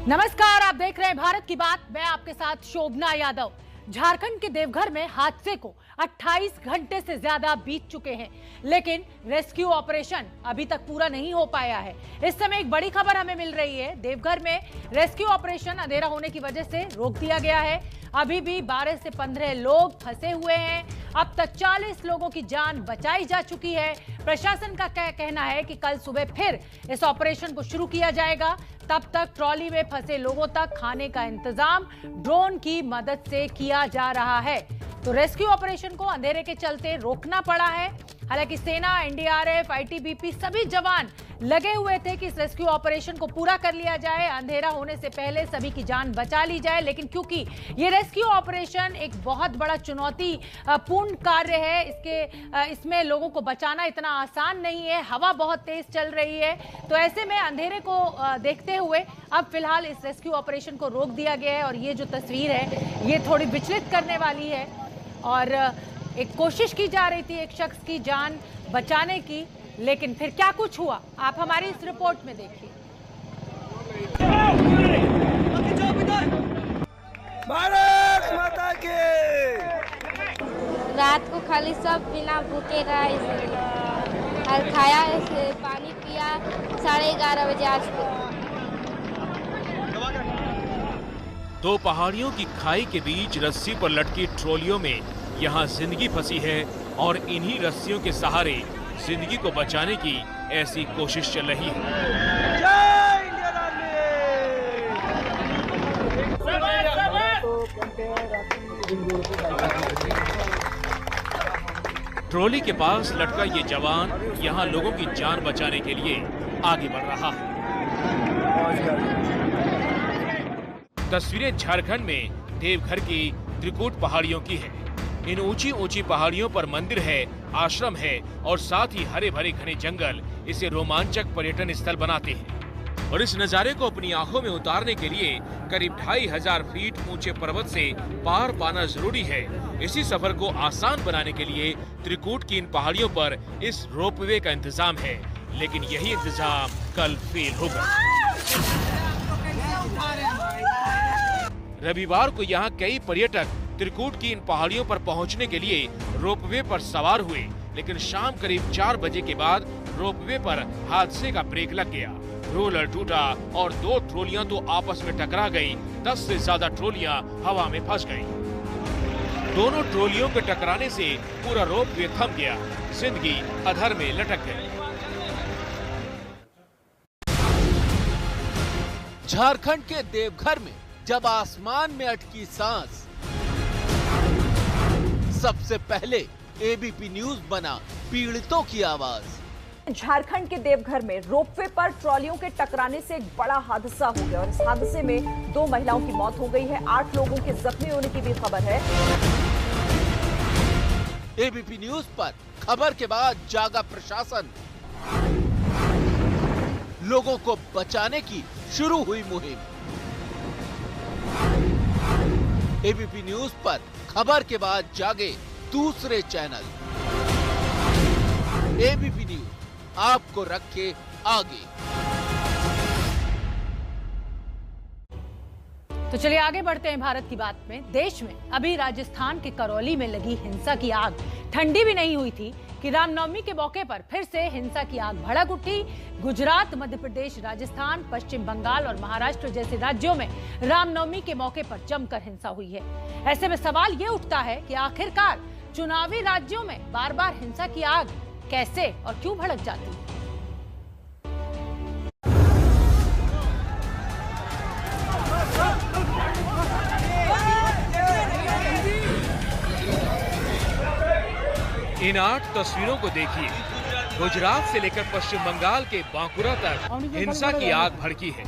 नमस्कार, आप देख रहे हैं भारत की बात। मैं आपके साथ शोभना यादव। झारखंड के देवघर में हादसे को 28 घंटे से ज्यादा बीत चुके हैं, लेकिन रेस्क्यू ऑपरेशन अभी तक पूरा नहीं हो पाया है। इस समय एक बड़ी खबर हमें मिल रही है। देवघर में रेस्क्यू ऑपरेशन अंधेरा होने की वजह से रोक दिया गया है। अभी भी 12 से 15 लोग फंसे हुए हैं। अब तक 40 लोगों की जान बचाई जा चुकी है। प्रशासन का क्या कहना है कि कल सुबह फिर इस ऑपरेशन को शुरू किया जाएगा। तब तक ट्रॉली में फंसे लोगों तक खाने का इंतजाम ड्रोन की मदद से किया जा रहा है। तो रेस्क्यू ऑपरेशन को अंधेरे के चलते रोकना पड़ा है। हालांकि सेना, एनडीआरएफ, आईटीबीपी सभी जवान लगे हुए थे कि इस रेस्क्यू ऑपरेशन को पूरा कर लिया जाए, अंधेरा होने से पहले सभी की जान बचा ली जाए। लेकिन क्योंकि ये रेस्क्यू ऑपरेशन एक बहुत बड़ा चुनौती पूर्ण कार्य है, इसमें लोगों को बचाना इतना आसान नहीं है। हवा बहुत तेज चल रही है, तो ऐसे में अंधेरे को देखते हुए अब फिलहाल इस रेस्क्यू ऑपरेशन को रोक दिया गया है। और ये जो तस्वीर है ये थोड़ी विचलित करने वाली है। और एक कोशिश की जा रही थी एक शख्स की जान बचाने की, लेकिन फिर क्या कुछ हुआ आप हमारी इस रिपोर्ट में देखिए। भारत माता के। रात को खाली सब बिना भूखे रहा, और खाया पानी पिया 11:30 बजे आज को। दो पहाड़ियों की खाई के बीच रस्सी पर लटकी ट्रॉलियों में यहाँ जिंदगी फंसी है और इन्हीं रस्सियों के सहारे जिंदगी को बचाने की ऐसी कोशिश चल रही है। जय इंडियन आर्मी। ट्रॉली के पास लटका ये जवान यहाँ लोगों की जान बचाने के लिए आगे बढ़ रहा है। तस्वीरें झारखंड में देवघर की त्रिकुट पहाड़ियों की है। इन ऊंची ऊंची पहाड़ियों पर मंदिर है, आश्रम है और साथ ही हरे भरे घने जंगल इसे रोमांचक पर्यटन स्थल बनाते हैं। और इस नजारे को अपनी आंखों में उतारने के लिए करीब 2500 फीट ऊंचे पर्वत से पार पाना जरूरी है। इसी सफर को आसान बनाने के लिए त्रिकुट की इन पहाड़ियों पर इस रोपवे का इंतजाम है, लेकिन यही इंतजाम कल फेल होगा। रविवार को यहाँ कई पर्यटक त्रिकुट की इन पहाड़ियों पर पहुँचने के लिए रोपवे पर सवार हुए, लेकिन शाम करीब 4 बजे के बाद रोपवे पर हादसे का ब्रेक लग गया। रोलर टूटा और 2 ट्रॉलियां तो आपस में टकरा गईं। 10 से ज्यादा ट्रॉलियां हवा में फंस गईं। दोनों ट्रॉलियों के टकराने से पूरा रोपवे थम गया, जिंदगी अधर में लटक गई। झारखंड के देवघर में जब आसमान में अटकी सांस, सबसे पहले एबीपी न्यूज बना पीड़ितों की आवाज। झारखंड के देवघर में रोपवे पर ट्रॉलियों के टकराने से एक बड़ा हादसा हो गया और इस हादसे में 2 महिलाओं की मौत हो गई है। 8 लोगों के जख्मी होने की भी खबर है। एबीपी न्यूज पर खबर के बाद जागा प्रशासन। लोगों को बचाने की शुरू हुई मुहिम। एबीपी न्यूज पर खबर के बाद जागे दूसरे चैनल। एबीपी न्यूज आपको रखे आगे। तो चलिए आगे बढ़ते हैं भारत की बात में। देश में अभी राजस्थान के करौली में लगी हिंसा की आग ठंडी भी नहीं हुई थी कि रामनवमी के मौके पर फिर से हिंसा की आग भड़क उठी। गुजरात, मध्य प्रदेश, राजस्थान, पश्चिम बंगाल और महाराष्ट्र जैसे राज्यों में रामनवमी के मौके पर जमकर हिंसा हुई है। ऐसे में सवाल ये उठता है कि आखिरकार चुनावी राज्यों में बार बार हिंसा की आग कैसे और क्यों भड़क जाती है। इन 8 तस्वीरों को देखिए। गुजरात से लेकर पश्चिम बंगाल के बांकुरा तक हिंसा की आग भड़की है।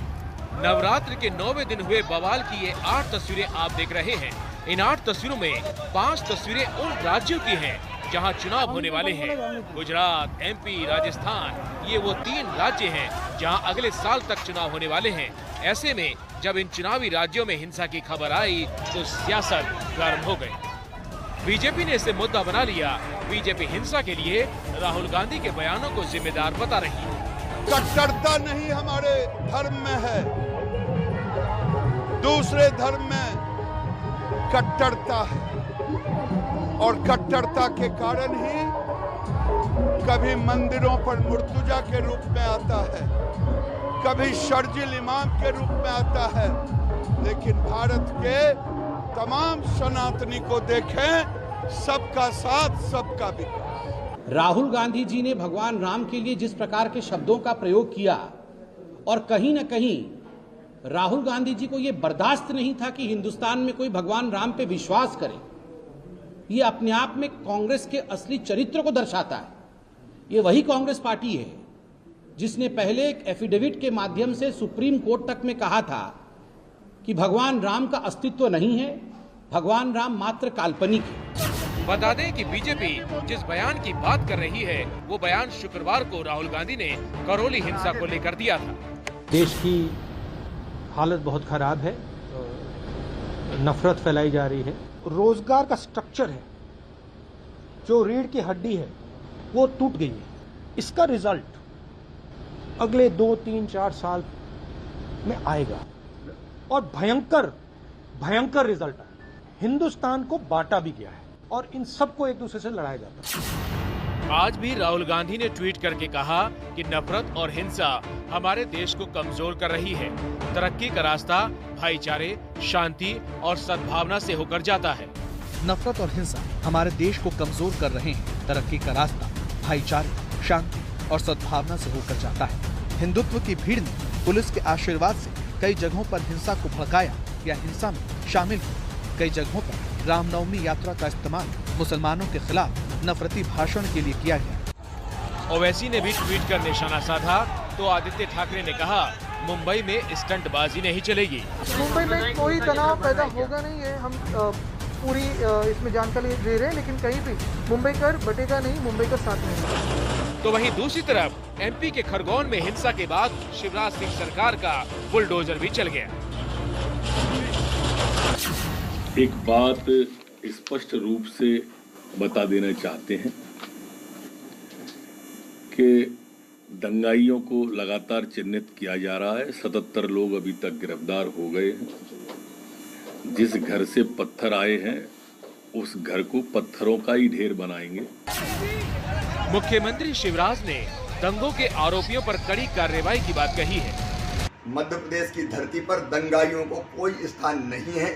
नवरात्र के 9वें दिन हुए बवाल की ये 8 तस्वीरें आप देख रहे हैं। इन 8 तस्वीरों में 5 तस्वीरें उन राज्यों की हैं जहां चुनाव होने वाले हैं। गुजरात, एमपी, राजस्थान, ये वो 3 राज्य हैं जहां अगले साल तक चुनाव होने वाले हैं। ऐसे में जब इन चुनावी राज्यों में हिंसा की खबर आई तो सियासत गर्म हो गई। बीजेपी ने इसे मुद्दा बना लिया। बीजेपी हिंसा के लिए राहुल गांधी के बयानों को जिम्मेदार बता रही है। कट्टरता नहीं हमारे धर्म में है, दूसरे धर्म में कट्टरता है और कट्टरता के कारण ही कभी मंदिरों पर मुर्तजा के रूप में आता है, कभी शर्जिल इमाम के रूप में आता है। लेकिन भारत के तमाम सनातनी को देखें, सबका साथ सबका विकास। राहुल गांधी जी ने भगवान राम के लिए जिस प्रकार के शब्दों का प्रयोग किया और कहीं न कहीं राहुल गांधी जी को यह बर्दाश्त नहीं था कि हिंदुस्तान में कोई भगवान राम पे विश्वास करे, ये अपने आप में कांग्रेस के असली चरित्र को दर्शाता है। ये वही कांग्रेस पार्टी है जिसने पहले एक एफिडेविट के माध्यम से सुप्रीम कोर्ट तक में कहा था कि भगवान राम का अस्तित्व नहीं है, भगवान राम मात्र काल्पनिक है। बता दें कि बीजेपी जिस बयान की बात कर रही है वो बयान शुक्रवार को राहुल गांधी ने करौली हिंसा को लेकर दिया था। देश की हालत बहुत खराब है, नफरत फैलाई जा रही है, रोजगार का स्ट्रक्चर है जो रीढ़ की हड्डी है वो टूट गई है। इसका रिजल्ट अगले 2, 3, 4 साल में आएगा और भयंकर रिजल्ट है। हिंदुस्तान को बांटा भी गया है और इन सबको एक दूसरे से लड़ाया जाता है। आज भी राहुल गांधी ने ट्वीट करके कहा कि नफरत और हिंसा हमारे देश को कमजोर कर रही है। तरक्की का रास्ता भाईचारे, शांति और सद्भावना से होकर जाता है। नफरत और हिंसा हमारे देश को कमजोर कर रहे हैं। तरक्की का रास्ता भाईचारे, शांति और सद्भावना से होकर जाता है। हिंदुत्व की भीड़ ने पुलिस के आशीर्वाद से कई जगहों पर हिंसा को भड़काया या हिंसा में शामिल हुआ। कई जगहों पर रामनवमी यात्रा का इस्तेमाल मुसलमानों के खिलाफ नफरती भाषण के लिए किया गया। ओवैसी ने भी ट्वीट कर निशाना साधा तो आदित्य ठाकरे ने कहा, मुंबई में स्टंटबाजी नहीं चलेगी। मुंबई में कोई तनाव पैदा होगा नहीं है, हम पूरी इसमें जानकारी दे रहे हैं, लेकिन कहीं भी मुंबईकर बटेगा नहीं, मुंबईकर साथ में। तो वहीं दूसरी तरफ एमपी के खरगोन में हिंसा के बाद शिवराज सिंह सरकार का बुलडोजर भी चल गया। एक बात स्पष्ट रूप से बता देना चाहते हैं कि दंगाइयों को लगातार चिन्हित किया जा रहा है। 77 लोग अभी तक गिरफ्तार हो गए हैं। जिस घर से पत्थर आए हैं उस घर को पत्थरों का ही ढेर बनाएंगे। मुख्यमंत्री शिवराज ने दंगों के आरोपियों पर कड़ी कार्रवाई की बात कही है। मध्य प्रदेश की धरती पर दंगाइयों को कोई स्थान नहीं है,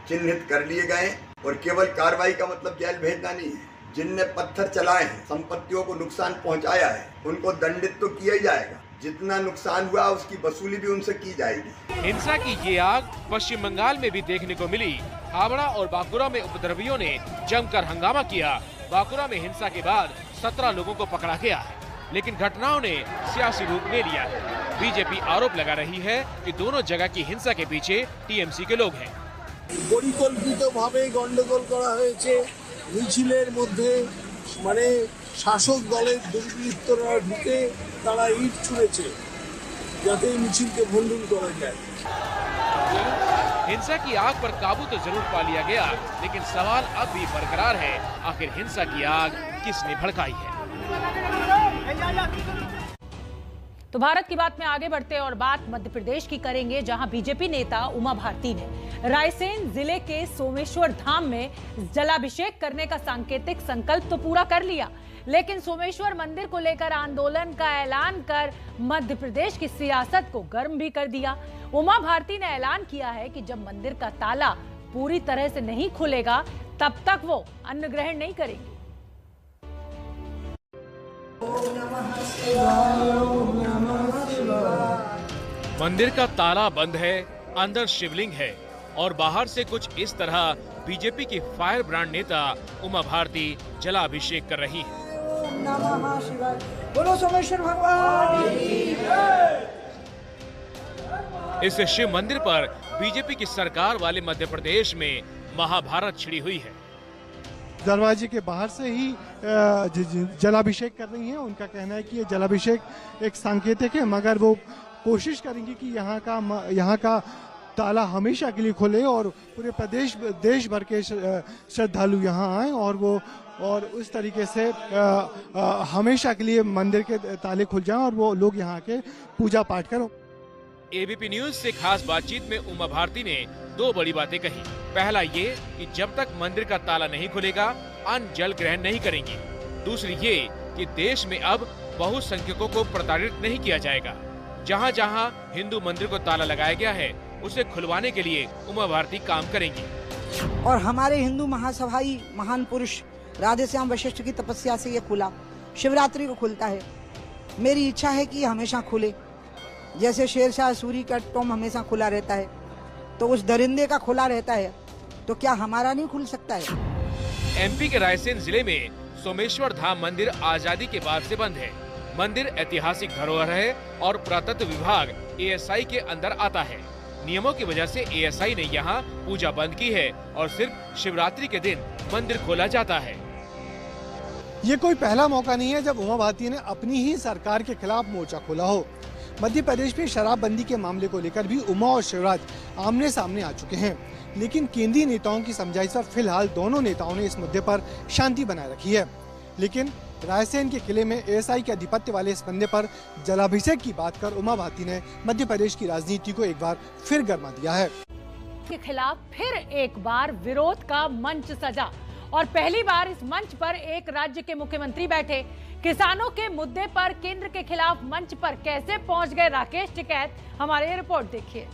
चिन्हित कर लिए गए और केवल कार्रवाई का मतलब जेल भेजना नहीं है। जिनने पत्थर चलाए हैं, संपत्तियों को नुकसान पहुंचाया है, उनको दंडित तो किया ही जाएगा। जितना नुकसान हुआ उसकी वसूली भी उनसे की जाएगी। हिंसा की ये आग पश्चिम बंगाल में भी देखने को मिली। हावड़ा और बांकुरा में उपद्रवियों ने जमकर हंगामा किया। बांकुरा में हिंसा के बाद 17 लोगों को पकड़ा गया है, लेकिन घटनाओं ने सियासी रूप ले लिया है। बीजेपी आरोप लगा रही है कि दोनों जगह की हिंसा के पीछे टीएमसी के लोग हैं। পরিকল্পিতভাবে গন্ডগোল করা হয়েছে। মিছিলের মধ্যে মানে শাসক দলের দুর্বৃত্তরা ঢুকে তারা ইট ছুঁড়েছে যাতে মিছিলকে ভণ্ডুল করা যায়। हिंसा की आग पर काबू तो जरूर पा लिया गया, लेकिन सवाल अब भी बरकरार है, आखिर हिंसा की आग किसने भड़काई है। तो भारत की बात में आगे बढ़ते और बात मध्य प्रदेश की करेंगे, जहां बीजेपी नेता उमा भारती ने रायसेन जिले के सोमेश्वर धाम में जलाभिषेक करने का सांकेतिक संकल्प तो पूरा कर लिया, लेकिन सोमेश्वर मंदिर को लेकर आंदोलन का ऐलान कर मध्य प्रदेश की सियासत को गर्म भी कर दिया। उमा भारती ने ऐलान किया है कि जब मंदिर का ताला पूरी तरह से नहीं खुलेगा तब तक वो अन्न ग्रहण नहीं करेंगी। मंदिर का ताला बंद है, अंदर शिवलिंग है और बाहर से कुछ इस तरह बीजेपी की फायर ब्रांड नेता उमा भारती जलाभिषेक कर रही है। बोलो सोमेश्वर भगवान। इस शिव मंदिर पर बीजेपी की सरकार वाले मध्य प्रदेश में महाभारत छिड़ी हुई है। दरवाजे के बाहर से ही जलाभिषेक कर रही हैं। उनका कहना है कि ये जलाभिषेक एक सांकेतिक है, मगर वो कोशिश करेंगी कि यहाँ का ताला हमेशा के लिए खुले और पूरे प्रदेश देश भर के श्रद्धालु यहाँ आए और उस तरीके से हमेशा के लिए मंदिर के ताले खुल जाएं और वो लोग यहाँ के पूजा पाठ करें। एबीपी न्यूज से खास बातचीत में उमा भारती ने 2 बड़ी बातें कही। पहला ये कि जब तक मंदिर का ताला नहीं खुलेगा अन्न जल ग्रहण नहीं करेंगी। दूसरी ये कि देश में अब बहुसंख्यकों को प्रताड़ित नहीं किया जाएगा। जहां जहां हिंदू मंदिर को ताला लगाया गया है उसे खुलवाने के लिए उमा भारती काम करेंगी। और हमारे हिंदू महासभाई महान पुरुष राधेश्याम वशिष्ठ की तपस्या से ये खुला, शिवरात्रि को खुलता है। मेरी इच्छा है कि ये हमेशा खुले, जैसे शेरशाह सूरी का टॉम हमेशा खुला रहता है, तो उस दरिंदे का खुला रहता है, तो क्या हमारा नहीं खुल सकता है? एमपी के रायसेन जिले में सोमेश्वर धाम मंदिर आजादी के बाद से बंद है। मंदिर ऐतिहासिक धरोहर है और पुरातत्व विभाग एएसआई के अंदर आता है। नियमों की वजह से एएसआई ने यहाँ पूजा बंद की है और सिर्फ शिवरात्रि के दिन मंदिर खोला जाता है। ये कोई पहला मौका नहीं है जब उमा भारती ने अपनी ही सरकार के खिलाफ मोर्चा खोला हो। मध्य प्रदेश में शराबबंदी के मामले को लेकर भी उमा और शिवराज आमने सामने आ चुके हैं, लेकिन केंद्रीय नेताओं की समझाइश पर फिलहाल दोनों नेताओं ने इस मुद्दे पर शांति बनाए रखी है। लेकिन रायसेन के किले में एएसआई के आधिपत्य वाले इस बंदे पर जलाभिषेक की बात कर उमा भारती ने मध्य प्रदेश की राजनीति को एक बार फिर गरमा दिया है। के खिलाफ फिर एक बार विरोध का मंच सजा और पहली बार इस मंच पर एक राज्य के मुख्यमंत्री बैठे। किसानों के मुद्दे पर केंद्र के खिलाफ मंच पर कैसे पहुंच गए राकेश टिकैत, हमारे रिपोर्ट देखिए।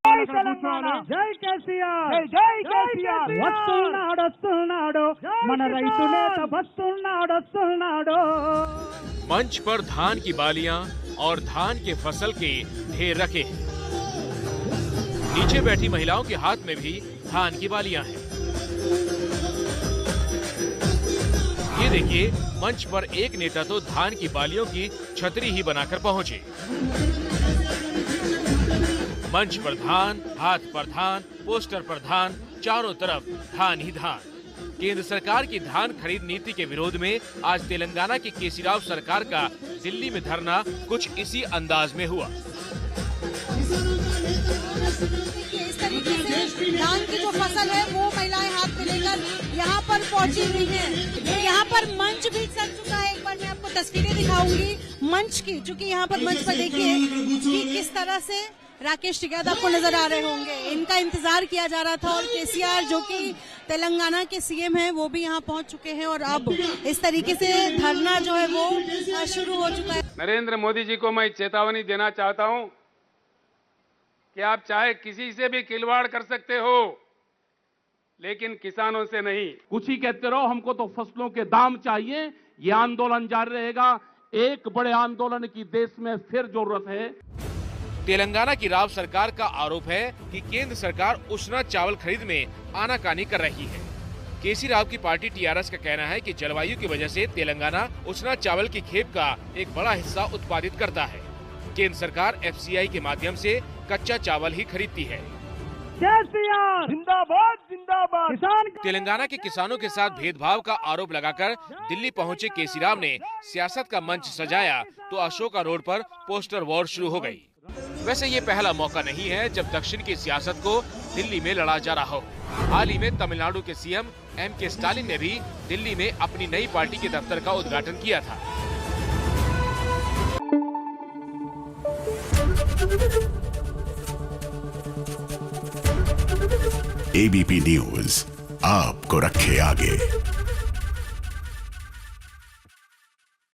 जय केसीआर, जय केसीआर, वस्तुनाडो मन रैतु नेता वस्तुनाडो। मंच पर धान की बालियां और धान के फसल के ढेर रखे हैं। नीचे बैठी महिलाओं के हाथ में भी धान की बालियां हैं। ये देखिए, मंच पर एक नेता तो धान की बालियों की छतरी ही बनाकर पहुंचे। मंच पर धान, हाथ पर धान, पोस्टर पर धान, चारों तरफ धान ही धान। केंद्र सरकार की धान खरीद नीति के विरोध में आज तेलंगाना की केसीराव सरकार का दिल्ली में धरना कुछ इसी अंदाज में हुआ। इस तरीके से धान की जो फसल है वो महिलाएं हाथ में लेकर यहाँ पर पहुँची हुई हैं। यहाँ पर मंच भी सज चुका है। एक बार मैं आपको तस्वीरें दिखाऊंगी मंच की, चूँकि यहाँ पर मंच पर देखिए कि किस तरह से राकेश टिकैत आपको नजर आ रहे होंगे। इनका इंतजार किया जा रहा था और केसीआर जो कि तेलंगाना के सीएम हैं वो भी यहाँ पहुँच चुके हैं और अब इस तरीके से धरना जो है वो शुरू हो चुका है। नरेंद्र मोदी जी को मैं चेतावनी देना चाहता हूँ कि आप चाहे किसी से भी खिलवाड़ कर सकते हो, लेकिन किसानों से नहीं। कुछ ही कहते रहो, हमको तो फसलों के दाम चाहिए। ये आंदोलन जारी रहेगा। एक बड़े आंदोलन की देश में फिर जरूरत है। तेलंगाना की राव सरकार का आरोप है कि केंद्र सरकार उष्णा चावल खरीद में आनाकानी कर रही है। केसी राव की पार्टी टीआरएस का कहना है कि जलवायु की वजह से तेलंगाना उष्णा चावल की खेप का एक बड़ा हिस्सा उत्पादित करता है। केंद्र सरकार एफसीआई के माध्यम से कच्चा चावल ही खरीदती है। जिंदाबाद जिंदाबाद। किसान तेलंगाना के किसानों के साथ भेदभाव का आरोप लगाकर दिल्ली पहुंचे केसी राव ने सियासत का मंच सजाया तो अशोका रोड पर पोस्टर वॉर शुरू हो गई। वैसे ये पहला मौका नहीं है जब दक्षिण की सियासत को दिल्ली में लड़ा जा रहा हो। हाल ही में तमिलनाडु के सीएम एमके स्टालिन ने भी दिल्ली में अपनी नई पार्टी के दफ्तर का उद्घाटन किया था। एबीपी न्यूज आपको रखे आगे।